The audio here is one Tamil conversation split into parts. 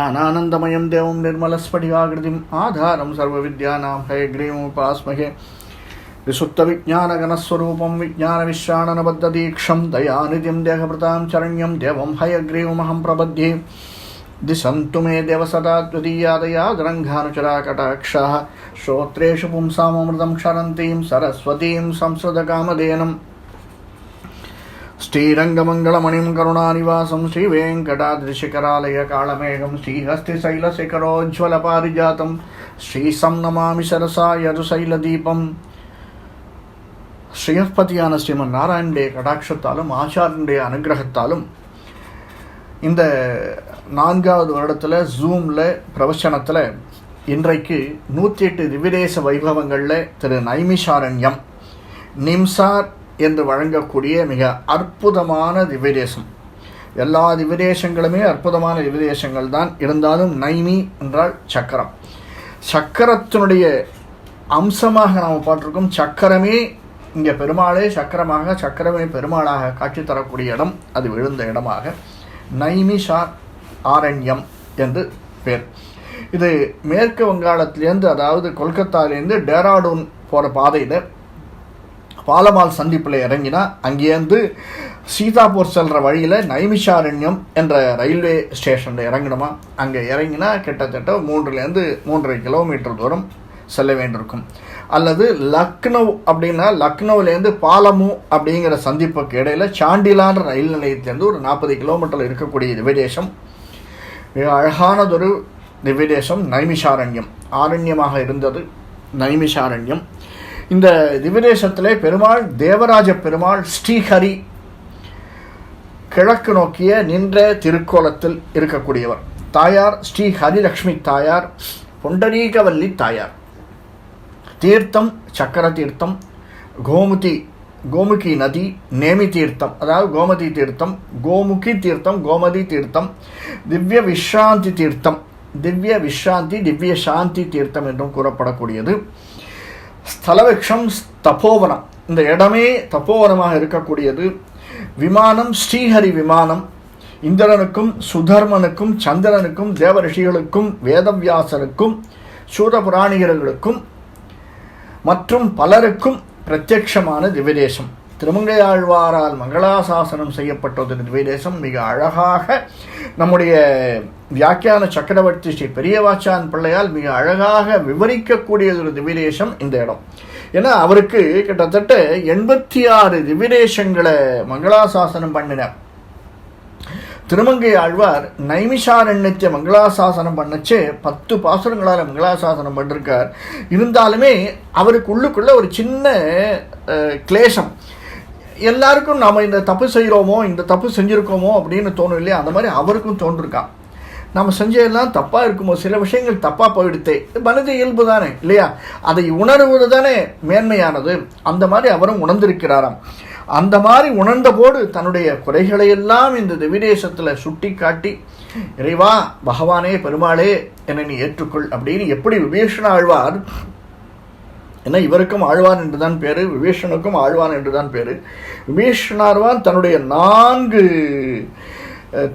ஞானானந்தமயம் தேவம் நிர்மலஸ்படிகாகிருதிம் ஆதாரம் சர்வவித்யானாம் ஹயக்ரீவம் உபாஸ்மகே விசுத்தவிஜானகணஸ்வரூபம் விஜானவிஸ்ராணனபத்ததீக்ஷம் தயாநிதிம் தேகபிரதாம் சரண்யம் தேவம் ஹயக்ரீவமஹம் பிரபத்யே திசந்து மே தேவ சதா த்வதீயாதயாதரங்கானுச்சரா கடாக்ஷாः ஸ்ரோத்ரேஷு பும்சாமமிருதம் க்ஷரந்தீம் சரஸ்வதீம் சம்ஸ்ருதகாமதேனம் ஸ்ரீரங்கமங்கலமணிம் கருணாநிவாசம் ஸ்ரீவேங்கடாத்ரிசிகராலய காளமேகம் ஸ்ரீஹஸ்திசைலசிகரோஜ்வலபாரிஜாதம் ஸ்ரீசம் நமாமி சரசாயதுசைலதீபம். ஸ்ரீயப்பதியான ஸ்ரீமன் நாராயணனுடைய கடாட்சத்தாலும் ஆச்சாரனுடைய அனுகிரகத்தாலும் இந்த 4வது வருடத்தில் ஜூமில் பிரவச்சனத்தில் இன்றைக்கு 108 திவ்யதேச வைபவங்களில் திரு நைமிஷாரண்யம் நிம்சார் என்று வழங்கக்கூடிய மிக அற்புதமான திவ்யதேசம். எல்லா திவ்யதேசங்களுமே அற்புதமான திவ்யதேசங்கள் தான். இருந்தாலும் நைமி என்றால் சக்கரம். சக்கரத்தினுடைய அம்சமாக நாம் பார்த்துருக்கோம். சக்கரமே இங்கே பெருமாளே சக்கரமாக, சக்கரமே பெருமாளாக காட்சி தரக்கூடிய இடம், அது விழுந்த இடமாக நைமிஷார் ஆரண்யம் என்று பேர். இது மேற்கு வங்காளத்திலேருந்து, அதாவது கொல்கத்தாலேருந்து டேராடூன் போகிற பாதையில் பாலமால் சந்திப்பில் இறங்கினா அங்கேருந்து சீதாப்பூர் செல்கிற வழியில் நைமிஷாரண்யம் என்ற ரயில்வே ஸ்டேஷனில் இறங்கணுமா. அங்கே இறங்கினா கிட்டத்தட்ட 3லேருந்து 3.5 கிலோமீட்டர் தூரம் செல்ல வேண்டியிருக்கும். அல்லது லக்னோ அப்படின்னா லக்னோவிலேருந்து பாலமு அப்படிங்கிற சந்திப்புக்கு இடையில் சாண்டிலான்ற ரயில் நிலையத்திலேருந்து ஒரு 40 கிலோமீட்டரில் இருக்கக்கூடிய திவ்யதேசம். மிக அழகானதொரு திவ்யதேசம் நைமிஷாரண்யம். ஆரண்யமாக இருந்தது நைமிஷாரண்யம். இந்த திவ்யதேசத்திலே பெருமாள் தேவராஜ பெருமாள் ஸ்ரீஹரி கிழக்கு நோக்கிய நின்ற திருக்கோலத்தில் இருக்கக்கூடியவர். தாயார் ஸ்ரீ ஹரிலக்ஷ்மி தாயார், புண்டரீகவல்லி தாயார். தீர்த்தம் சக்கர தீர்த்தம், கோமுகி நதி, நேமி தீர்த்தம், அதாவது கோமதி தீர்த்தம், கோமுகி தீர்த்தம், கோமதி தீர்த்தம், திவ்ய விஸ்ராந்தி தீர்த்தம், திவ்ய விஸ்ராந்தி திவ்ய சாந்தி தீர்த்தம் என்றும் கூறப்படக்கூடியது. ஸ்தலவிக்ஷம் தபோவனம், இந்த இடமே தப்போவனமாக இருக்கக்கூடியது. விமானம் ஸ்ரீஹரி விமானம். இந்திரனுக்கும் சுதர்மனுக்கும் சந்திரனுக்கும் தேவ ரிஷிகளுக்கும் வேதவியாசருக்கும் சூத புராணிகர்களுக்கும் மற்றும் பலருக்கும் பிரத்யட்சமான திவ்யதேசம். திருமங்கையாழ்வாரால் மங்களாசாசனம் செய்யப்பட்ட ஒரு திவ்யதேசம். மிக அழகாக நம்முடைய வியாக்கியான சக்கரவர்த்தி ஸ்ரீ பெரியவாச்சான் பிள்ளையால் மிக அழகாக விவரிக்கக்கூடிய ஒரு திவ்யதேசம் இந்த இடம். ஏன்னா அவருக்கு கிட்டத்தட்ட 86 திவ்யதேசங்களை மங்களாசாசனம் பண்ணினார். திருமங்கை ஆழ்வார் நைமிஷாரண்யத்தை மங்களாசாசனம் பண்ணச்சே 10 பாசுரங்களால் மங்களாசாசனம் பண்ணிருக்கார். இருந்தாலுமே அவருக்கு உள்ளுக்குள்ள ஒரு சின்ன கிளேசம். எல்லாருக்கும் நாம் இந்த தப்பு செய்கிறோமோ, இந்த தப்பு செஞ்சுருக்கோமோ அப்படின்னு தோணும் இல்லையா? அந்த மாதிரி அவருக்கும் தோன்றிருக்கான். நம்ம செஞ்சதெல்லாம் தப்பாக இருக்குமோ, சில விஷயங்கள் தப்பாக போயிடுத்தே. மனித இயல்பு தானே இல்லையா? அதை உணர்வது தானே மேன்மையானது. அந்த மாதிரி அவரும் உணர்ந்திருக்கிறாராம். அந்த மாதிரி உணர்ந்த போது தன்னுடைய குறைகளையெல்லாம் இந்த திவ்யதேசத்தில் சுட்டி காட்டி, இறைவா பகவானே பெருமாளே என்னை நீ ஏற்றுக்கொள் அப்படின்னு எப்படி விபீஷண ஆழ்வார், ஏன்னா இவருக்கும் ஆழ்வான் என்று தான் பேர், விபீஷணுக்கும் ஆழ்வான் என்று தான் பேர். விபீஷணாழ்வான் தன்னுடைய 4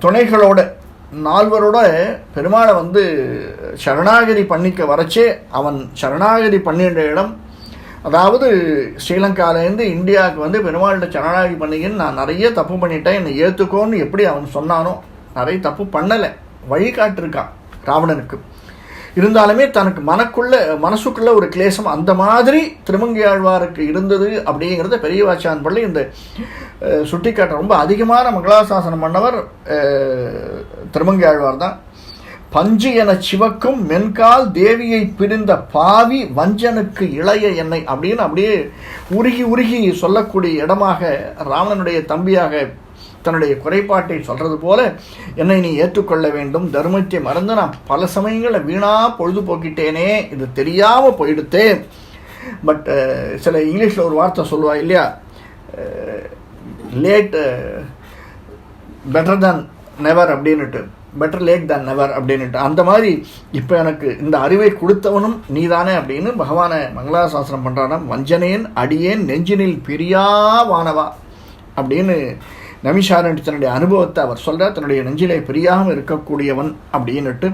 துணைகளோட 4வரோட பெருமாளை சரணாகதி பண்ணிக்க வரச்சே, அவன் சரணாகதி பண்ணின்ற இடம், அதாவது ஸ்ரீலங்காவிலேருந்து இந்தியாவுக்கு பெருமாள்கிட்ட சரணாகதி பண்ணிக்கின்னு நான் நிறைய தப்பு பண்ணிட்டேன், என்னை ஏற்றுக்கோன்னு எப்படி அவன் சொன்னானோ, நிறைய தப்பு பண்ணலை, வழிகாட்டிருக்கான் ராவணனுக்கு. இருந்தாலுமே தனக்கு மனசுக்குள்ள ஒரு கிளேசம் அந்த மாதிரி திருமங்கையாழ்வாருக்கு இருந்தது அப்படிங்கிறத பெரியவாச்சான் பிள்ளை இந்த சுட்டிக்காட்ட. ரொம்ப அதிகமான மங்களாசாசனம் பண்ணவர் திருமங்கையாழ்வார் தான். பஞ்சு என சிவக்கும் மென்கால் தேவியை பிரிந்த பாவி வஞ்சனுக்கு இளைய என்னை அப்படின்னு அப்படியே உருகி உருகி சொல்லக்கூடிய இடமாக, ராவணனுடைய தம்பியாக தன்னுடைய குறைபாட்டை சொல்கிறது போல, என்னை நீ ஏற்றுக்கொள்ள வேண்டும், தர்மத்தை மறந்து நான் பல சமயங்களில் வீணாக பொழுதுபோக்கிட்டேனே, இது தெரியாமல் போயிடுத்தே. பட் சில இங்கிலீஷில் ஒரு வார்த்தை சொல்லுவா இல்லையா, லேட் பெட்டர் தேன் நெவர் அப்படின்னுட்டு, பெட்டர் லேட் தேன் நெவர் அப்படின்னுட்டு, அந்த மாதிரி இப்போ எனக்கு இந்த அறிவை கொடுத்தவனும் நீதானே அப்படின்னு பகவானை மங்களாசாசனம் பண்ணுறானா. வஞ்சனேன் அடியேன் நெஞ்சினில் பிரியா வானவா அப்படின்னு நைமிஷாரண்யத்தினுடைய அனுபவத்தை அவர் சொல்கிறார். தன்னுடைய நெஞ்சிலே பிரியாமல் இருக்கக்கூடியவன் அப்படின்னுட்டு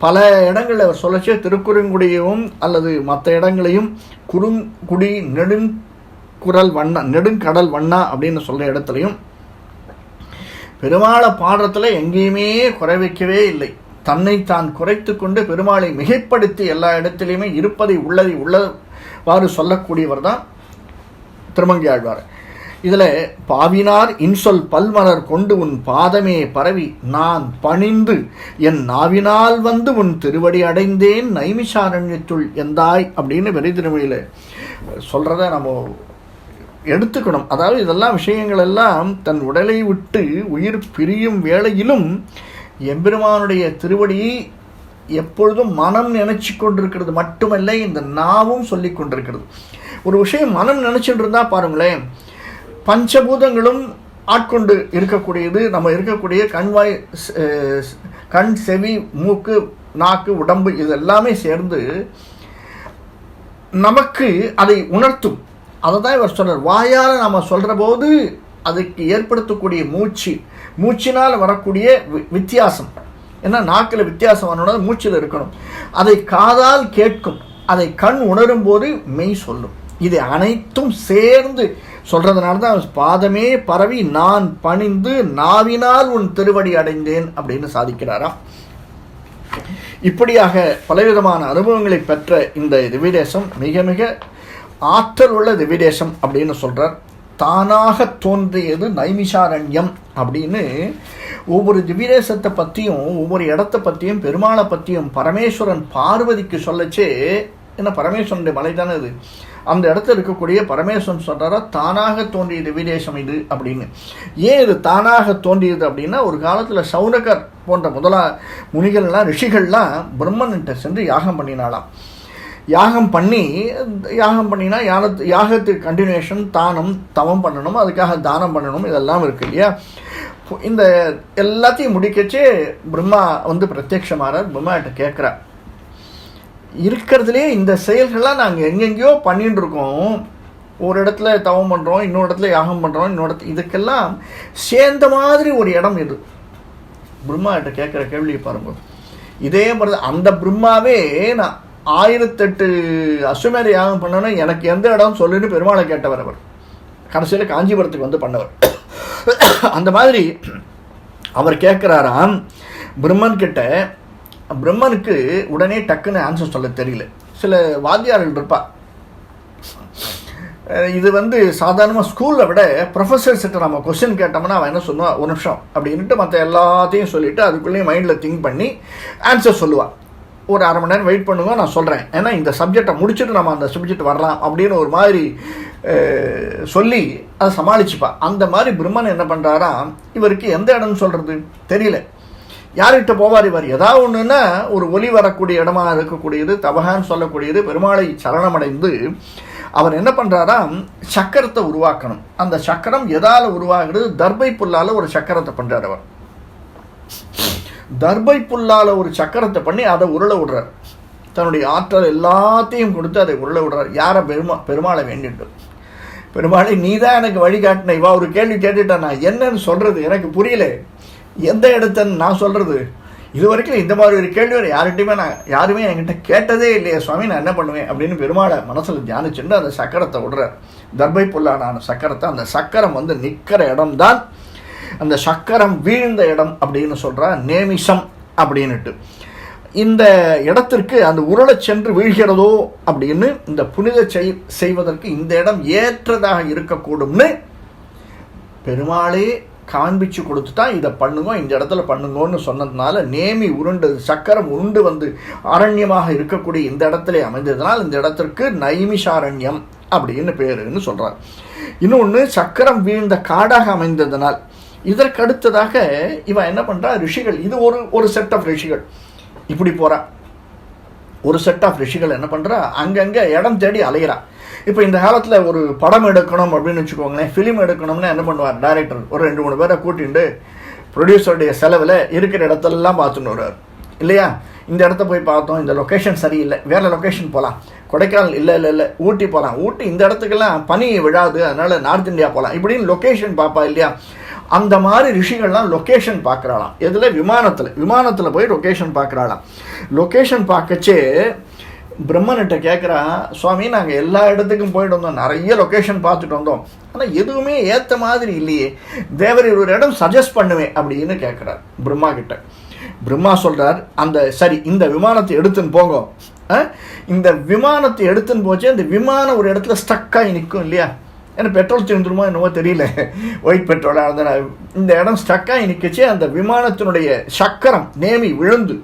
பல இடங்களில் அவர் சொல்லச்சே திருக்குறுங்குடியவும் அல்லது மற்ற இடங்களையும் குறுங்குடி நெடுங்கடல் வண்ணா அப்படின்னு சொல்கிற இடத்துலையும் பெருமாளை பாடுறதுல எங்கேயுமே குறை வைக்கவே இல்லை. தன்னை தான் குறைத்து கொண்டு பெருமாளை மிகைப்படுத்தி எல்லா இடத்திலையுமே இருப்பதை உள்ளவாறு சொல்லக்கூடியவர் தான் திருமங்கையாழ்வார். இதில் பாவினார் இன்சொல் பல்மலர் கொண்டு உன் பாதமே பரவி நான் பணிந்து என் நாவினால் வந்து உன் திருவடி அடைந்தேன் நைமிஷாரண்யத்துள் எந்தாய் அப்படின்னு வெறி திருமொழியில் சொல்கிறத நம்ம எடுத்துக்கணும். அதாவது இதெல்லாம் விஷயங்கள் எல்லாம் தன் உடலை விட்டு உயிர் பிரியும் வேளையிலும் எம்பெருமானுடைய திருவடியை எப்பொழுதும் மனம் நினைச்சு கொண்டிருக்கிறது மட்டுமல்ல, இந்த நாவும் சொல்லி கொண்டிருக்கிறது. ஒரு விஷயம் மனம் நினைச்சுட்டு இருந்தா பாருங்களேன், பஞ்சபூதங்களும் ஆட்கொண்டு இருக்கக்கூடியது நம்ம இருக்கக்கூடிய கண் செவி மூக்கு நாக்கு உடம்பு இது எல்லாமே சேர்ந்து நமக்கு அதை உணர்த்தும். அதை தான் இவர் சொல்றார். வாயால் நம்ம சொல்கிற போது அதுக்கு ஏற்படுத்தக்கூடிய மூச்சினால் வரக்கூடிய வித்தியாசம், ஏன்னா நாக்கில் வித்தியாசம் வரணும், மூச்சில் இருக்கணும். அதை காதால் கேட்கும், அதை கண் உணரும் போது மெய் சொல்லும். இது அனைத்தும் சேர்ந்து சொல்றதுனால தான் பாதமே பரவி நான் பணிந்து நாவினால் உன் திருவடி அடைந்தேன் அப்படின்னு சாதிக்கிறாராம். இப்படியாக பலவிதமான அனுபவங்களை பெற்ற இந்த திவ்யதேசம் மிக மிக ஆற்றல் உள்ள திவ்யதேசம் அப்படின்னு சொல்றார். தானாக தோன்றியது நைமிஷாரண்யம் அப்படின்னு ஒவ்வொரு திவ்யதேசத்தை பற்றியும் ஒவ்வொரு இடத்தை பற்றியும் பெருமாளை பற்றியும் பரமேஸ்வரன் பார்வதிக்கு சொல்லச்சே, ஏன்னா பரமேஸ்வரனுடைய மலை தானே இது, அந்த இடத்துல இருக்கக்கூடிய பரமேஸ்வரன் சொல்கிறாரா தானாக தோன்றிய திவ்யதேசம் இது அப்படின்னு. ஏன் இது தானாக தோன்றியது அப்படின்னா, ஒரு காலத்தில் சௌனகர் போன்ற முனிகள்லாம் ரிஷிகள்லாம் பிரம்மன்கிட்ட சென்று யாகம் பண்ணினாலாம். யாகம் பண்ணினா யாகத்துக்கு கண்டினியூஷன் தவம் பண்ணணும், அதுக்காக தானம் பண்ணணும், இதெல்லாம் இருக்கு இல்லையா. இந்த எல்லாத்தையும் முடிக்கச்சே பிரம்மா பிரத்யட்சமானார். பிரம்மா கிட்ட கேட்குறா, இருக்கிறதுலே இந்த செயல்கள்லாம் நாங்கள் எங்கெங்கேயோ பண்ணிட்டு இருக்கோம், ஒரு இடத்துல தவம் பண்ணுறோம், இன்னொரு இடத்துல யாகம் பண்ணுறோம், இன்னொரு இடத்துல இதுக்கெல்லாம் சேர்ந்த மாதிரி ஒரு இடம் இது. பிரம்மா கிட்ட கேட்குற கேள்வியை பாருங்க. இதே மாதிரி அந்த பிரம்மாவே நான் 1008 அஸ்வமேத யாகம் பண்ணணும், எனக்கு எந்த இடம் சொல்லுன்னு பெருமாளை கேட்டவர் அவர். கடைசியில் காஞ்சிபுரத்துக்கு பண்ணவர். அந்த மாதிரி அவர் கேட்குறாராம் பிரம்மன் கிட்ட. பிரம்மனுக்கு உடனே டக்குன்னு ஆன்சர் சொல்ல தெரியல. சில வாத்தியார்கள் இருப்பா, இது சாதாரணமாக ஸ்கூலில் விட ப்ரொஃபஸர்ஸ்கிட்ட நம்ம கொஸ்டின் கேட்டோம்னா அவன் என்ன சொல்லுவான், ஒரு நிமிஷம் அப்படின்ட்டு மற்ற எல்லாத்தையும் சொல்லிவிட்டு அதுக்குள்ளேயும் மைண்டில் திங்க் பண்ணி ஆன்சர் சொல்லுவாள். ஒரு அரை மணி நேரம் வெயிட் பண்ணுங்க, நான் சொல்கிறேன், ஏன்னா இந்த சப்ஜெக்டை முடிச்சுட்டு நம்ம அந்த சப்ஜெக்ட் வரலாம் அப்படின்னு ஒரு மாதிரி சொல்லி அதை சமாளிச்சுப்பா. அந்த மாதிரி பிரம்மன் என்ன பண்ணுறாரா, இவருக்கு எந்த இடம்னு சொல்கிறது தெரியல, யார்கிட்ட போவார் இவர். ஏதாவது ஒன்றுன்னா ஒரு ஒலி வரக்கூடிய இடமா இருக்கக்கூடியது தபகான்னு சொல்லக்கூடியது பெருமாளை சரணமடைந்து அவர் என்ன பண்ணுறாரா, சக்கரத்தை உருவாக்கணும். அந்த சக்கரம் எதால் உருவாகிறது, தர்பை புல்லால் ஒரு சக்கரத்தை பண்ணுறார் அவர். தர்பை புல்லால் ஒரு சக்கரத்தை பண்ணி அதை உருளை விடுறார். தன்னுடைய ஆற்றல் எல்லாத்தையும் கொடுத்து அதை உருளை விடுறார். யாரை? பெருமாளை வேண்டிட்டு. பெருமாளை நீ தான் எனக்கு வழிகாட்டின. இவா ஒரு கேள்வி கேட்டுட்டேன், நான் என்னன்னு சொல்கிறது எனக்கு புரியல, எந்த இடத்தன்னு நான் சொல்கிறது. இது வரைக்கும் இந்த மாதிரி ஒரு கேள்வி யாருமே என்கிட்ட கேட்டதே இல்லையே சுவாமி, நான் என்ன பண்ணுவேன் அப்படின்னு பெருமாளை மனசில் தியானிச்சுட்டு அந்த சக்கரத்தை விடுறார். தர்பை புல்லான சக்கரத்தை, அந்த சக்கரம் நிற்கிற இடம்தான் அந்த சக்கரம் வீழ்ந்த இடம் அப்படின்னு சொல்கிறா நேமிஷம் அப்படின்னுட்டு. இந்த இடத்திற்கு அந்த உருளை சென்று வீழ்கிறதோ அப்படின்னு இந்த புனித செய்வதற்கு இந்த இடம் ஏற்றதாக இருக்கக்கூடும்னு பெருமாளே காண்பிச்சு கொடுத்துட்டா, இதை பண்ணுங்க, இந்த இடத்துல பண்ணுங்கன்னு சொன்னதுனால நேமி உருண்டது, சக்கரம் உருண்டு அரண்யமாக இருக்கக்கூடிய இந்த இடத்துல அமைந்ததுனால் இந்த இடத்திற்கு நைமிஷாரண்யம் அப்படின்னு பேருன்னு சொல்கிறார். இன்னொன்று சக்கரம் வீழ்ந்த காடாக அமைந்ததனால். இதற்கு அடுத்ததாக இவன் என்ன பண்ணுறா, ரிஷிகள், இது ஒரு செட் ஆஃப் ரிஷிகள் இப்படி போகிறா. ஒரு செட் ஆஃப் ரிஷிகள் என்ன பண்ணுறா, அங்கங்கே இடம் தேடி அலைகிறா. இப்போ இந்த காலத்தில் ஒரு படம் எடுக்கணும் அப்படின்னு வச்சுக்கோங்களேன், ஃபிலிம் எடுக்கணும்னா என்ன பண்ணுவார், டைரக்டர் ஒரு 2-3 பேரை கூட்டிட்டு ப்ரொடியூசருடைய செலவில் இருக்கிற இடத்தெல்லாம் பார்த்துன்னு வருவார் இல்லையா. இந்த இடத்த போய் பார்த்தோம், இந்த லொக்கேஷன் சரியில்லை, வேறு லொக்கேஷன் போகலாம், கொடைக்கானல் இல்லை ஊட்டி போகலாம், ஊட்டி இந்த இடத்துக்கெல்லாம் பனி விழாது, அதனால் நார்த் இந்தியா போகலாம், இப்படின்னு லொக்கேஷன் பார்ப்பா இல்லையா. அந்த மாதிரி ரிஷிகள்லாம் லொக்கேஷன் பார்க்குறாளாம். எதில்? விமானத்தில் போய் லொக்கேஷன் பார்க்குறாளாம். லொக்கேஷன் பார்க்கச்சே பிரம்மன்கிட்ட கேட்குறா, சுவாமி நாங்கள் எல்லா இடத்துக்கும் போயிட்டு வந்தோம், நிறைய லொக்கேஷன் பார்த்துட்டு வந்தோம், ஆனால் எதுவுமே ஏற்ற மாதிரி இல்லையே, தேவர் ஒரு இடம் சஜஸ்ட் பண்ணுவேன் அப்படின்னு கேட்குறார் பிரம்மா கிட்ட. பிரம்மா சொல்கிறார், சரி இந்த விமானத்தை எடுத்துன்னு போங்க. இந்த விமானத்தை எடுத்துன்னு போச்சு, அந்த விமானம் ஒரு இடத்துல ஸ்டக்காகி நிற்கும் இல்லையா, ஏன்னா பெட்ரோல் தீர்ந்துருமோ என்னவோ தெரியல, ஒயிட் பெட்ரோலாக இருந்தால் இந்த இடம் ஸ்டக்காகி நிற்கச்சு. அந்த விமானத்தினுடைய சக்கரம் நேமி விழுந்து,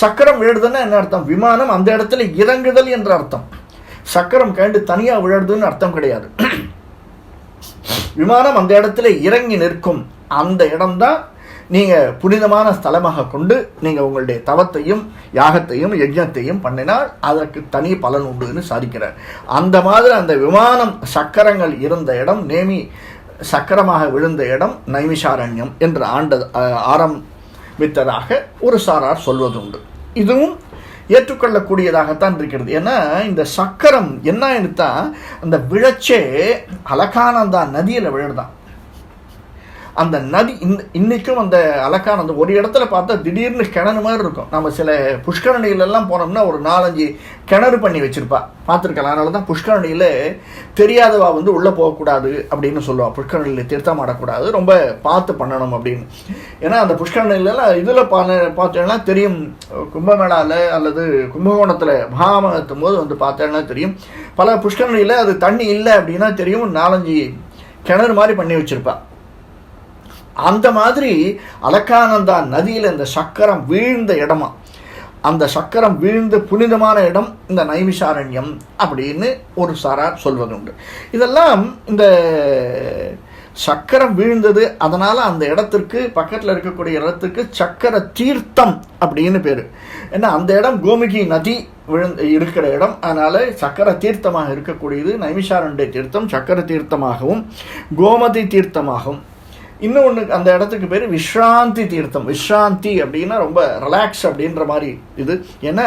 சக்கரம் விழுதுன்னா என்ன அர்த்தம்? விமானம் அந்த இடத்துல இறங்குதல் என்ற அர்த்தம். சக்கரம் கண்டு தனியாக விழுதுன்னு அர்த்தம் கிடையாது. விமானம் அந்த இடத்துல இறங்கி நிற்கும். அந்த இடம்தான் நீங்கள் புனிதமான ஸ்தலமாக கொண்டு நீங்கள் உங்களுடைய தவத்தையும் யாகத்தையும் யஜ்ஞத்தையும் பண்ணினால் அதற்கு தனி பலன் உண்டுன்னு சாதிக்கிறார். அந்த மாதிரி அந்த விமானம் சக்கரங்கள் இருந்த இடம், நேமி சக்கரமாக விழுந்த இடம் நைமிஷாரண்யம் என்று ஆரம்பித்ததாக ஒரு சாரார் சொல்வதுண்டு. இதுவும் ஏற்றுக்கொள்ளக்கூடியதாகத்தான் இருக்கிறது. ஏன்னா இந்த சக்கரம் என்ன எடுத்தா, அந்த விழச்சே அலகானந்தா நதியில் விழுதான். அந்த நதி இன்னைக்கும் அந்த அலக்கானந்தம் ஒரு இடத்துல பார்த்தா திடீர்னு கிணறு மாதிரி இருக்கும். நம்ம சில புஷ்கரணியிலெல்லாம் போனோம்னா ஒரு 4-5 கிணறு பண்ணி வச்சிருப்பா, பார்த்துருக்கலாம். அதனால தான் புஷ்கரணியில் தெரியாதவா உள்ளே போகக்கூடாது அப்படின்னு சொல்லுவாள். புஷ்கரணியில் தீர்த்தம் ஆடக்கூடாது, ரொம்ப பார்த்து பண்ணணும் அப்படின்னு. ஏன்னா அந்த புஷ்கரணியிலலாம் இதில் பார்த்தோன்னா தெரியும், கும்பமேளாவில் அல்லது கும்பகோணத்தில் மகாமகத்தும் போது பார்த்தோன்னா தெரியும், பல புஷ்கரணியில் அது தண்ணி இல்லை அப்படின்னா தெரியும், 4-5 கிணறு மாதிரி பண்ணி வச்சிருப்பா. அந்த மாதிரி அலக்கானந்தா நதியில் இந்த சக்கரம் வீழ்ந்த இடமா, அந்த சக்கரம் வீழ்ந்த புனிதமான இடம் இந்த நைமிஷாரண்யம் அப்படின்னு ஒரு சாரார் சொல்வதுண்டு. இதெல்லாம் இந்த சக்கரம் வீழ்ந்தது, அதனால அந்த இடத்திற்கு பக்கத்தில் இருக்கக்கூடிய இடத்துக்கு சக்கர தீர்த்தம் அப்படின்னு பேர். ஏன்னா அந்த இடம் கோமுகி நதி இருக்கிற இடம், அதனால சக்கர தீர்த்தமாக இருக்கக்கூடியது நைமிஷாரண்ய தீர்த்தம். சக்கர தீர்த்தமாகவும் கோமதி தீர்த்தமாகவும் இன்னொன்று அந்த இடத்துக்கு பேர் விஸ்ராந்தி தீர்த்தம். விஸ்ராந்தி அப்படின்னா ரொம்ப ரிலாக்ஸ் அப்படின்ற மாதிரி இது. ஏன்னா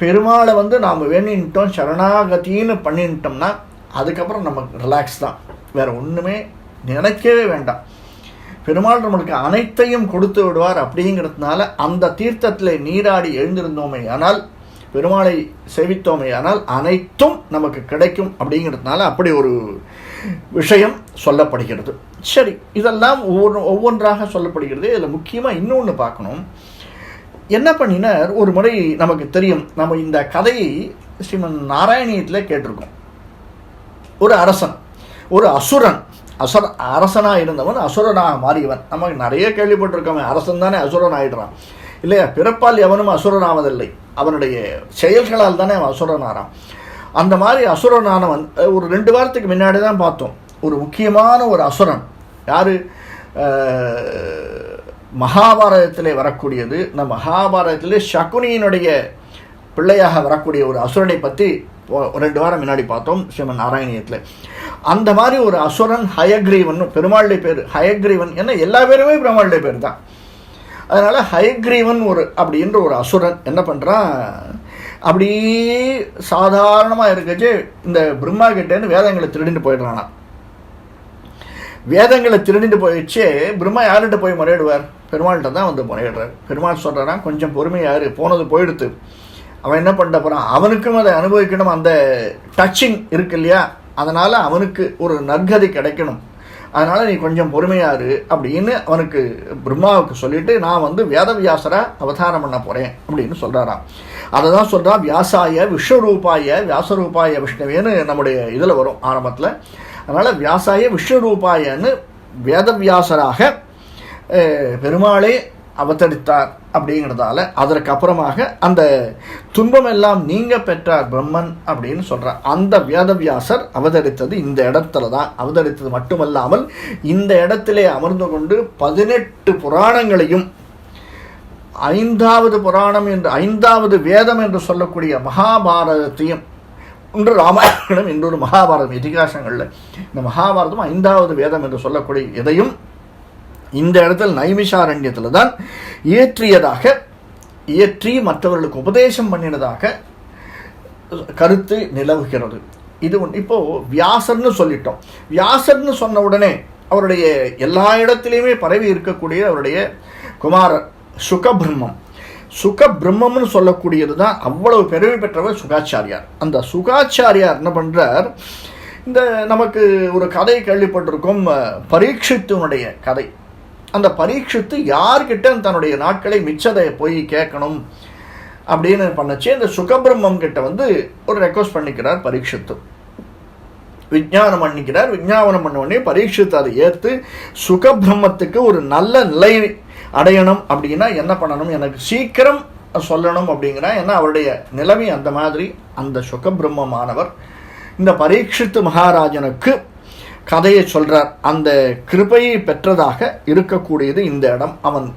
பெருமாளை நாம் வேண்டிட்டோம், சரணாகத்தின்னு பண்ணிட்டோம்னா அதுக்கப்புறம் நமக்கு ரிலாக்ஸ் தான், வேறு ஒன்றுமே நினைக்கவே வேண்டாம். பெருமாள் நம்மளுக்கு அனைத்தையும் கொடுத்து விடுவார். அப்படிங்கிறதுனால அந்த தீர்த்தத்தில் நீராடி எழுந்திருந்தோமே ஆனால், பெருமாளை சேவித்தோமே ஆனால் அனைத்தும் நமக்கு கிடைக்கும். அப்படிங்கிறதுனால அப்படி ஒரு விஷயம் சொல்லப்படுகிறது. சரி, இதெல்லாம் ஒவ்வொன்றாக சொல்லப்படுகிறது. இதில் முக்கியமாக இன்னொன்று பார்க்கணும். என்ன பண்ணினார், ஒரு முறை நமக்கு தெரியும், நம்ம இந்த கதையை ஸ்ரீமன் நாராயணியத்தில் கேட்டிருக்கோம். ஒரு அரசன், ஒரு அசுரன், அரசனாக இருந்தவன் அசுரனாக மாறியவன். நம்ம நிறைய கேள்விப்பட்டிருக்கோமே, அரசன் தானே அசுரன் ஆயிடுறான் இல்லையா? பிறப்பால் எவனும் அசுரனாவதில்லை, அவனுடைய செயல்களால் தானே அவன் அசுரனாரான். அந்த மாதிரி அசுரனானவன் ஒரு 2 வாரத்துக்கு முன்னாடி தான் பார்த்தோம். ஒரு முக்கியமான ஒரு அசுரன் யார், மகாபாரதத்திலே வரக்கூடியது. இந்த மகாபாரதத்திலே சகுனியினுடைய பிள்ளையாக வரக்கூடிய ஒரு அசுரனை பற்றி 2 வாரம் முன்னாடி பார்த்தோம் ஸ்ரீமன் நாராயணியத்தில். அந்த மாதிரி ஒரு அசுரன் ஹயக்ரீவன், பெருமாளுடைய பேர் ஹயக்ரீவன். ஏன்னா எல்லா பேருமே பெருமாளுடைய பேர் தான். அதனால் ஹயக்ரீவன் அப்படின்ற ஒரு அசுரன் என்ன பண்ணுறான், அப்படி சாதாரணமாக இருக்கச்சு இந்த பிரம்மா கிட்டேருந்து வேதங்களை திருடிட்டு போயிடுறானா. வேதங்களை திருடிட்டு போயிடுச்சு. பிரம்மா யார்கிட்ட போய் முறையிடுவார்? பெருமாள்கிட்ட தான் முறையிடுறார். பெருமாள் சொல்கிறான், கொஞ்சம் பொறுமையாரு, போனது போயிடுத்து. அவன் என்ன பண்ணிட்ட போகிறான், அவனுக்கும் அதை அனுபவிக்கணும், அந்த டச்சிங் இருக்கு இல்லையா, அதனால் அவனுக்கு ஒரு நற்கதி கிடைக்கணும், அதனால் நீ கொஞ்சம் பொறுமையாரு அப்படின்னு அவனுக்கு பிரம்மாவுக்கு சொல்லிட்டு, நான் வேதவியாசரை அவதாரம் பண்ண போகிறேன் அப்படின்னு சொல்கிறாராம். அதை தான் சொல்கிறான், வியாசாய விஸ்வரூபாய வியாசரூபாய விஷ்ணுவேன்னு நம்முடைய இதில் வரும் ஆரம்பத்தில். அதனால் வியாசாய விஸ்வரூபாயன்னு வேதவியாசராக பெருமாளே அவதரித்தார். அப்படிங்கிறதால அதற்கு அப்புறமாக அந்த துன்பமெல்லாம் நீங்க பெற்றார் பிரம்மன் அப்படின்னு சொல்கிறார். அந்த வேதவியாசர் அவதரித்தது இந்த இடத்துல தான். அவதரித்தது மட்டுமல்லாமல் இந்த இடத்திலே அமர்ந்து கொண்டு 18 புராணங்களையும் 5வது புராணம் என்று 5வது வேதம் என்று சொல்லக்கூடிய மகாபாரதத்தையும், ஒன்று ராமாயணம், இன்னொரு மகாபாரதம், இதிகாசங்களில் இந்த மகாபாரதம் 5வது வேதம் என்று சொல்லக்கூடிய இதையும் இந்த இடத்தில் நைமிஷாரண்யத்தில் தான் இயற்றி மற்றவர்களுக்கு உபதேசம் பண்ணினதாக கருத்து நிலவுகிறது. இது இப்போது வியாசர்னு சொல்லிட்டோம். வியாசர்னு சொன்ன உடனே அவருடைய எல்லா இடத்திலையுமே பரவி இருக்கக்கூடிய அவருடைய குமாரர் சுகபிரம்மம். சுகபிரம்மம்னு சொல்லக்கூடியது தான் அவ்வளவு பெருமை பெற்றவர் சுகாச்சாரியார். அந்த சுகாச்சாரியார் என்ன பண்ணுறார், இந்த நமக்கு ஒரு கதை கேள்விப்பட்டிருக்கோம், பரீட்சித்துனுடைய கதை. அந்த பரீட்சித்து யார்கிட்ட தன்னுடைய நாட்களை மிச்சதை போய் கேட்கணும் அப்படின்னு பண்ணச்சு, இந்த சுகபிரம்மம் கிட்ட வந்து ஒரு ரெக்வஸ்ட் பண்ணிக்கிறார் பரீட்சித்து. விஞ்ஞானம் பண்ணிக்கிறார். விஞ்ஞாபனம் பண்ண உடனே பரீட்சித்து அதை ஏற்று சுகபிரம்மத்துக்கு ஒரு நல்ல நிலை அடையணும் அப்படின்னா என்ன பண்ணணும், எனக்கு சீக்கிரம் சொல்லணும் அப்படிங்கிறா. ஏன்னா அவருடைய நிலைமை அந்த மாதிரி. அந்த சுகபிரம்மமானவர் இந்த பரீட்சித்து மகாராஜனுக்கு கதையை சொல்றார். அந்த கிருபையை பெற்றதாக இருக்கக்கூடியது இந்த இடம். அவன்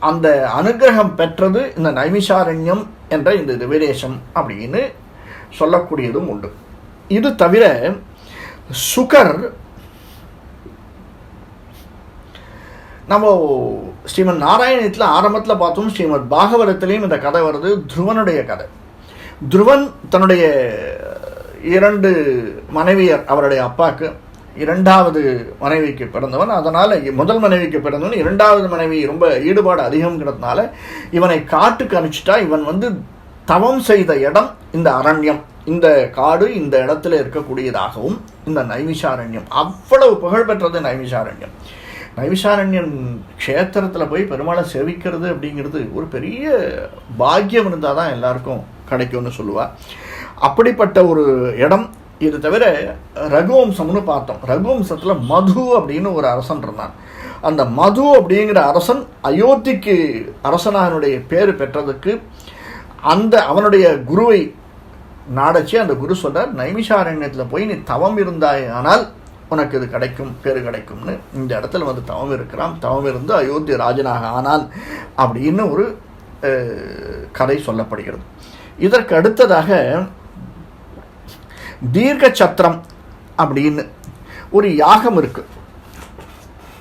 அந்த அனுகிரகம் பெற்றது இந்த நைமிஷாரண்யம் என்ற இந்த திவ்யதேசம் அப்படின்னு சொல்லக்கூடியதும் உண்டு. இது தவிர சுகர், நம்ம ஸ்ரீமத் நாராயணத்தில் ஆரம்பத்தில் பார்த்தோம், ஸ்ரீமத் பாகவதத்திலையும் இந்த கதை வருது, துருவனுடைய கதை. துருவன் தன்னுடைய 2 மனைவியர், அவருடைய அப்பாவுக்கு 2வது மனைவிக்கு பிறந்தவன். அதனால் முதல் மனைவிக்கு பிறந்தவன் 2வது மனைவி ரொம்ப ஈடுபாடு அதிகம்ங்கிறதுனால இவனை காட்டுக்கு அனுப்பிச்சிட்டா. இவன் வந்து தவம் செய்த இடம் இந்த அரண்யம், இந்த காடு, இந்த இடத்துல இருக்கக்கூடியதாகவும் இந்த நைமிஷாரண்யம் அவ்வளவு புகழ்பெற்றது. நைமிஷாரண்யம் நைமிஷாரண்யம் க்ஷேத்திரத்தில் போய் பெருமாளை சேவிக்கிறது அப்படிங்கிறது ஒரு பெரிய பாக்கியம் இருந்தால் தான் எல்லாருக்கும் கிடைக்கும்னு சொல்லுவாள். அப்படிப்பட்ட ஒரு இடம். இது தவிர ரகுவம்சம்னு பார்த்தோம். ரகுவம்சத்தில் மது அப்படின்னு ஒரு அரசன் இருந்தான். அந்த மது அப்படிங்கிற அரசன் அயோத்திக்கு அரசனானுடைய பேர் பெற்றதுக்கு அந்த அவனுடைய குருவை நாடச்சு. அந்த குரு சொல்றார், நைமிஷாரண்யத்தில் போய் நீ தவம் இருந்தாய் ஆனால் உனக்கு இது கிடைக்கும், பேரு கிடைக்கும்னு. இந்த இடத்துல வந்து தவம் இருக்கிறான். தவம் இருந்து அயோத்தி ராஜனாக ஆனான் அப்படின்னு ஒரு கதை சொல்லப்படுகிறது. இதற்கு அடுத்ததாக தீர்க்க சத்திரம் அப்படின்னு ஒரு யாகம் இருக்கு.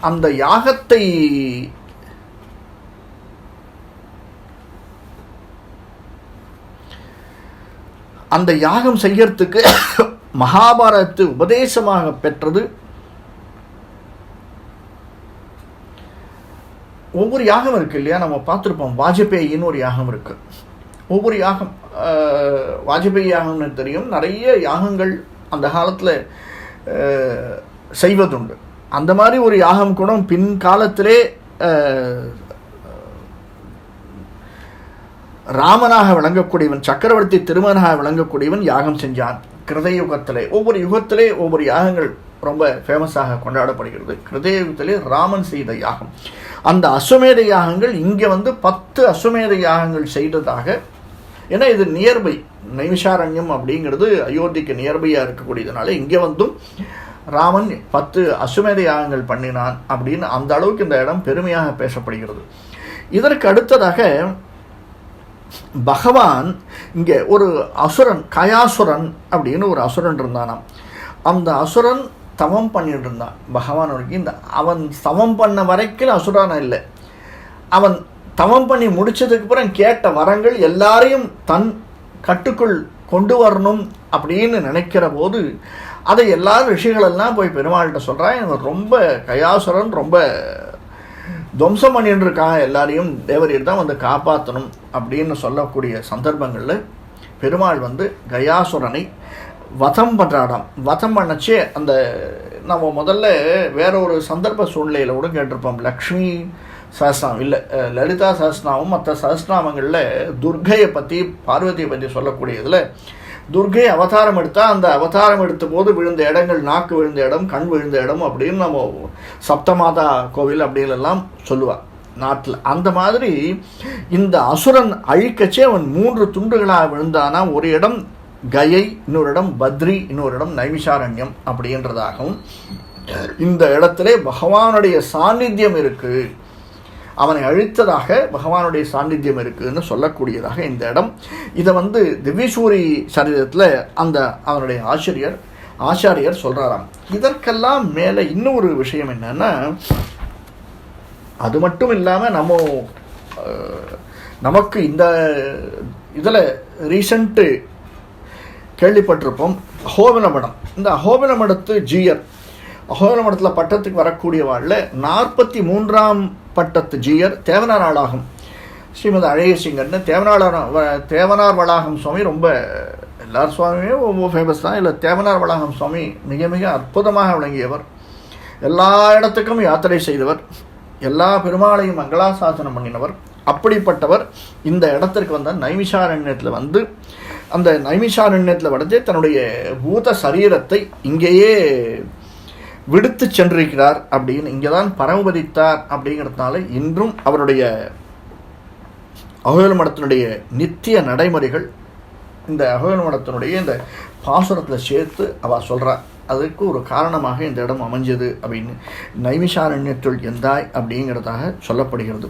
அந்த யாகத்தை அந்த யாகம் செய்யறதுக்கு மகாபாரதத்து உபதேசமாக பெற்றது. ஒவ்வொரு யாகம் இருக்கு இல்லையா, நம்ம பார்த்துருப்போம். வாஜபேயின்னு ஒரு யாகம் இருக்கு. ஒவ்வொரு யாகம், வாஜபேயி யாகம்னு தெரியும். நிறைய யாகங்கள் அந்த காலத்தில் செய்வதுண்டு. அந்த மாதிரி ஒரு யாகம் கூட பின்காலத்திலே ராமனாக விளங்கக்கூடியவன், சக்கரவர்த்தி திருமகனாக விளங்கக்கூடியவன் யாகம் செஞ்சான் கிருதயுகத்திலே. ஒவ்வொரு யுகத்திலே ஒவ்வொரு யாகங்கள் ரொம்ப ஃபேமஸாக கொண்டாடப்படுகிறது. கிருதயுகத்திலே ராமன் செய்த யாகம். அந்த அஸ்வமேத யாகங்கள் இங்கே வந்து 10 அஸ்வமேத யாகங்கள் செய்ததாக. ஏன்னா இது நியர்பை, நைமிஷாரண்யம் அப்படிங்கிறது அயோத்திக்கு நியர்பையாக இருக்கக்கூடியதுனால இங்கே வந்தும் ராமன் 10 அஸ்வமேத யாகங்கள் பண்ணினான் அப்படின்னு அந்த அளவுக்கு இந்த இடம் பெருமையாக பேசப்படுகிறது. இதற்கு அடுத்ததாக பகவான் இங்கே ஒரு அசுரன், கயாசுரன் அப்படின்னு ஒரு அசுரன் இருந்தானாம். அந்த அசுரன் தவம் பண்ணிட்டு இருந்தான் பகவான் வரைக்கும். இந்த அவன் தவம் பண்ண வரைக்கும் அசுரன் இல்லை. அவன் தவம் பண்ணி முடிச்சதுக்கு அப்புறம் கேட்ட வரங்கள் எல்லாரையும் தன் கட்டுக்குள் கொண்டு வரணும் அப்படின்னு நினைக்கிற போது அதை எல்லாரும் ரிஷிகளெல்லாம் போய் பெருமாள்கிட்ட சொல்கிறான், இவன் ரொம்ப கயாசுரன் ரொம்ப துவம்சம் பண்ணிட்டு இருக்கான், எல்லாரையும் தேவரீர் தான் வந்து காப்பாற்றணும் அப்படின்னு சொல்லக்கூடிய சந்தர்ப்பங்களில் பெருமாள் வந்து கயாசுரனை வதம் பண்ணுறாடாம். வதம் பண்ணச்சே அந்த நம்ம முதல்ல வேற ஒரு சந்தர்ப்ப சூழ்நிலையில் கூட கேட்டிருப்போம். லக்ஷ்மி சஹஸ்ரநாமம் இல்லை, லலிதா சஹஸ்ரநாமம் மற்ற சஹஸ்ரநாமங்களில் துர்கையை பற்றி, பார்வதியை பற்றி சொல்லக்கூடியதில் துர்கை அவதாரம் எடுத்தால் அந்த அவதாரம் எடுத்த போது விழுந்த இடங்கள், நாக்கு விழுந்த இடம், கண் விழுந்த இடம் அப்படின்னு நம்ம சப்தமாதா கோவில் அப்படின்லாம் சொல்லுவாள் நாட்டில். அந்த மாதிரி இந்த அசுரன் அழிக்கச்சே அவன் 3 துண்டுகளாக விழுந்தானா. ஒரு இடம் கயை, இன்னொரு இடம் பத்ரி, இன்னொரு இடம் நைமிஷாரண்யம் அப்படின்றதாகவும் இந்த இடத்துல பகவானுடைய சாநித்தியம் இருக்கு, அவனை அழித்ததாக பகவானுடைய சாநித்தியம் இருக்குன்னு சொல்லக்கூடியதாக இந்த இடம். இதை வந்து திவ்யசூரி சரிதத்தில் அந்த அவனுடைய ஆச்சாரியர் சொல்கிறாராம். இதற்கெல்லாம் மேலே இன்னொரு விஷயம் என்னன்னா, அது மட்டும் இல்லாமல் நமக்கு இந்த இதில் ரீசண்ட்டு கேள்விப்பட்டிருப்போம் அஹோபில மடம். இந்த அஹோபில மடத்து ஜீயர் அகோர மடத்தில் பட்டத்துக்கு வரக்கூடிய வாழ்ல 43ஆம் பட்டத்து ஜீயர் தேவனார் ஆளாகும் ஸ்ரீமதி அழகேசிங்கர்னு தேவனார் வளாகம் சுவாமி. ரொம்ப எல்லார் சுவாமியுமே ரொம்ப ஃபேமஸ் தான். இல்லை, தேவனார் வளாகம் சுவாமி மிக மிக அற்புதமாக விளங்கியவர். எல்லா இடத்துக்கும் யாத்திரை செய்தவர், எல்லா பெருமாளையும் மங்களாசாசனம் பண்ணினவர். அப்படிப்பட்டவர் இந்த இடத்திற்கு வந்த நைமிஷாரண்யத்தில் வந்து அந்த நைமிஷாரண்யத்தில் வந்து தன்னுடைய பூத சரீரத்தை இங்கேயே விடுத்து சென்றிருக்கிறார் அப்படின்னு இங்கே தான் பரமபதித்தார். அப்படிங்கிறதுனால இன்றும் அவருடைய அகோர மடத்தினுடைய நித்திய நடைமுறைகள் இந்த அகோர மடத்தினுடைய இந்த பாசுரத்தில் சேர்த்து அவள் சொல்கிறார். அதுக்கு ஒரு காரணமாக இந்த இடம் அமைஞ்சது அப்படின்னு நைமிஷாரண்யத்துள் எந்தாய் அப்படிங்கிறதாக சொல்லப்படுகிறது.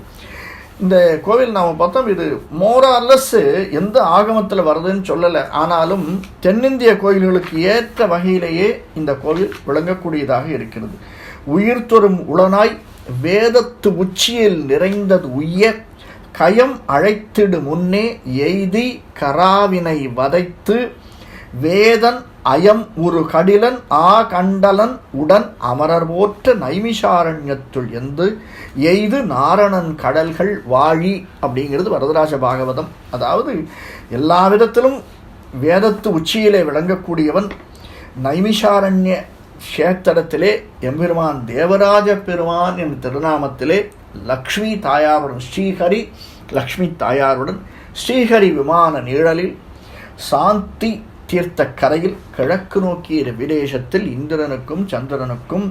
இந்த கோவில் நாம் பார்த்தோம், இது மோரார்லஸ் எந்த ஆகமத்தில் வருதுன்னு சொல்லலை. ஆனாலும் தென்னிந்திய கோயில்களுக்கு ஏற்ற வகையிலேயே இந்த கோவில் விளங்கக்கூடியதாக இருக்கிறது. உயிர்த்தொரும் உளனாய் வேதத்து உச்சியில் நிறைந்தது உய்ய கயம் அழைத்திடு முன்னே எய்தி கராவினை வதைத்து வேதன் அயம் ஒரு கடிலன் ஆ கண்டலன் உடன் அமரர் போற்ற நைமிஷாரண்யத்துள் எந்து எய்து நாரணன் கடல்கள் வாழி அப்படிங்கிறது வரதராஜ பாகவதம். அதாவது எல்லா விதத்திலும் வேதத்து உச்சியிலே விளங்கக்கூடியவன் நைமிஷாரண்ய கஷேத்திரத்திலே எம்பெருமான் தேவராஜ பெருமான் என்ற திருநாமத்திலே லக்ஷ்மி தாயாருடன் ஸ்ரீஹரி லக்ஷ்மி தாயாருடன் ஸ்ரீஹரி விமான நிழலில் சாந்தி தீர்த்த கரையில் கிழக்கு நோக்கிய விதேசத்தில் இந்திரனுக்கும் சந்திரனுக்கும்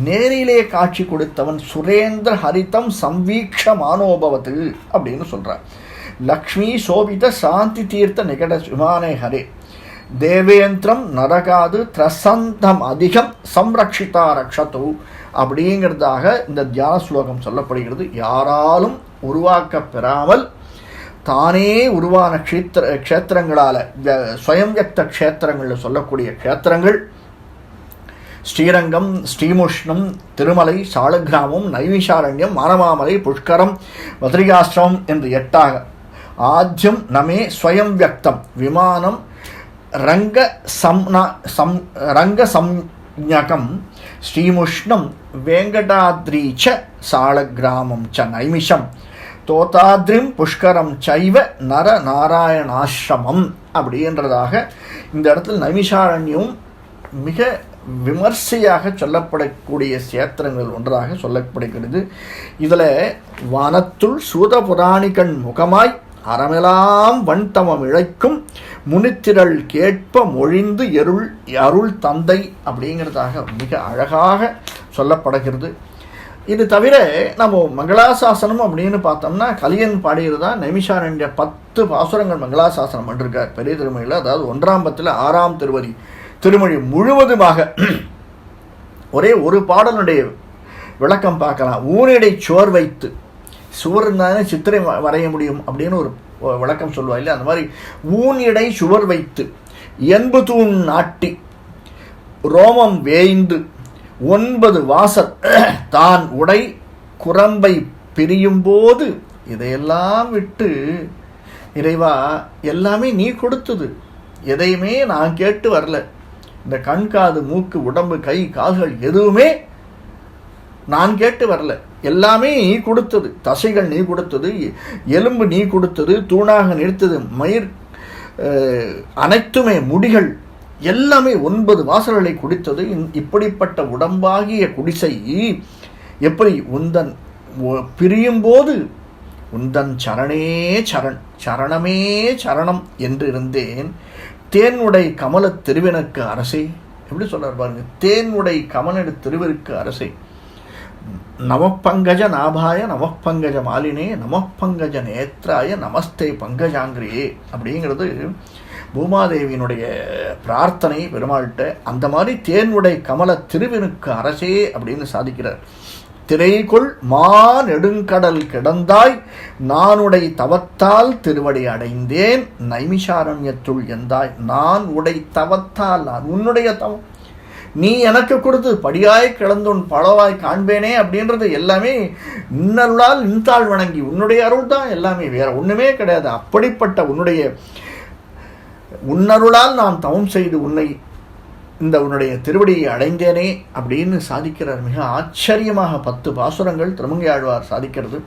நேரிலே காட்சி கொடுத்தவன் சுரேந்திர ஹரிதம் சம்வீக்ஷ மானோபவத்து அப்படின்னு சொல்கிறார். லக்ஷ்மி சோபித சாந்தி தீர்த்த நிகட விமானே ஹரே தேவேந்திரம் நரகாது திரசந்தம் அதிகம் சம்ரக்ஷிதா ரக்ஷத்து அப்படிங்கிறதாக இந்த தியான ஸ்லோகம் சொல்லப்படுகிறது. யாராலும் உருவாக்க பெறாமல் தானே உருவான க்ஷேத்திரங்களால் ஸ்வயம்யக்த க்ஷேத்திரங்களில் சொல்லக்கூடிய க்ஷேத்திரங்கள் ஸ்ரீரங்கம், ஸ்ரீமுஷ்ணம், திருமலை, சாலக்கிராமம், நைமிஷாரண்யம், மானமாமலை, புஷ்கரம், பத்ரிகாசிரமம் என்று 8ஆக ஆத்யம் நமே ஸ்வயம் வியக்தம் விமானம் ரங்க சம்ஞகம் ஸ்ரீமுஷ்ணம் வேங்கடாத்ரீச்ச சாலக்கிராமம் ச நைமிஷம் தோதாத்ரிம் புஷ்கரம் சைவ நர நாராயணாசிரமம் அப்படின்றதாக இந்த இடத்துல நைமிஷாரண்யம் மிக விமர்சையாக சொல்லப்படக்கூடிய சேத்திரங்கள் ஒன்றாக சொல்லப்படுகிறது. இதில் வானத்துள் சூத புராணிகன் முகமாய் அறமெலாம் வன்தமம் இழைக்கும் முனித்திரள் கேட்ப மொழிந்து அருள் தந்தை அப்படிங்கிறதாக மிக அழகாக சொல்லப்படுகிறது. இது தவிர நம்ம மங்களாசாசனம் அப்படின்னு பார்த்தோம்னா கலியன் பாடியது தான் நைமிஷாரண்ய 10 பாசுரங்கள் மங்களாசாசனம் பண்ணிருக்கார் பெரிய திருமொழியில். அதாவது 1ஆம் பத்தில் 6ஆம் திருமொழி முழுவதுமாக ஒரே ஒரு பாடலுடைய விளக்கம் பார்க்கலாம். ஊனிடை சோர் வைத்து சுவர் இருந்தாலே சித்திரை வரைய முடியும் அப்படின்னு ஒரு விளக்கம் சொல்லுவா இல்லை, அந்த மாதிரி ஊனிடை சுவர் வைத்து என்பு தூண் நாட்டி ரோமம் வேய்ந்து 9 வாசல் தான் உடை குரம்பை பிரியும் போது இதையெல்லாம் விட்டு இறைவா எல்லாமே நீ கொடுத்தது, எதையுமே நான் கேட்டு வரல. இந்த கண் காது மூக்கு உடம்பு கை கால்கள் எதுவுமே நான் கேட்டு வரல, எல்லாமே நீ கொடுத்தது. தசைகள் நீ கொடுத்தது, எலும்பு நீ கொடுத்தது, தூணாக நிறுத்தது மயிர் அனைத்துமே முடிகள் எல்லாமே 9 வாசல்களை குடித்தது. இப்படிப்பட்ட உடம்பாகிய குடிசை எப்படி உந்தன் பிரியும் போது உந்தன் சரணே சரணமே சரணம் என்று இருந்தேன். தேனுடை கமல திருவினுக்கு அரசே, எப்படி சொல்றார் பாருங்க, தேனுடை கமல திருவிற்கு அரசே, நமப்பங்கஜ நாபாய நமப்பங்கஜ மாலினே நமப்பங்கஜ நேத்ராய நமஸ்தே பங்கஜாங்கிரியே அப்படிங்கிறது பூமாதேவியினுடைய பிரார்த்தனை பெருமாள்கிட்ட. அந்த மாதிரி தேனுடை கமல திருவினுக்கு அரசே அப்படின்னு சாதிக்கிறார். திரைக்குள் மா நெடுங்கடல் கிடந்தாய் நானுடை தவத்தால் திருவடி அடைந்தேன் நைமிஷாரண்யத்துள் எந்தாய். நான் உடை தவத்தால், நான் உன்னுடைய தவம், நீ எனக்கு கொடுத்து படியாய் கிளந்துன் பழவாய் காண்பேனே அப்படின்றது எல்லாமே இன்னருளால் நின்றாள் வணங்கி உன்னுடைய அருள் தான் எல்லாமே, வேற ஒண்ணுமே கிடையாது. அப்படிப்பட்ட உன்னுடைய உன்னருளால் நான் தவம் செய்து உன்னை இந்த உன்னுடைய திருவடியை அடைந்தேனே அப்படின்னு சாதிக்கிறார். மிக ஆச்சரியமாக 10 பாசுரங்கள் திருமங்கை ஆழ்வார் சாதிக்கிறது.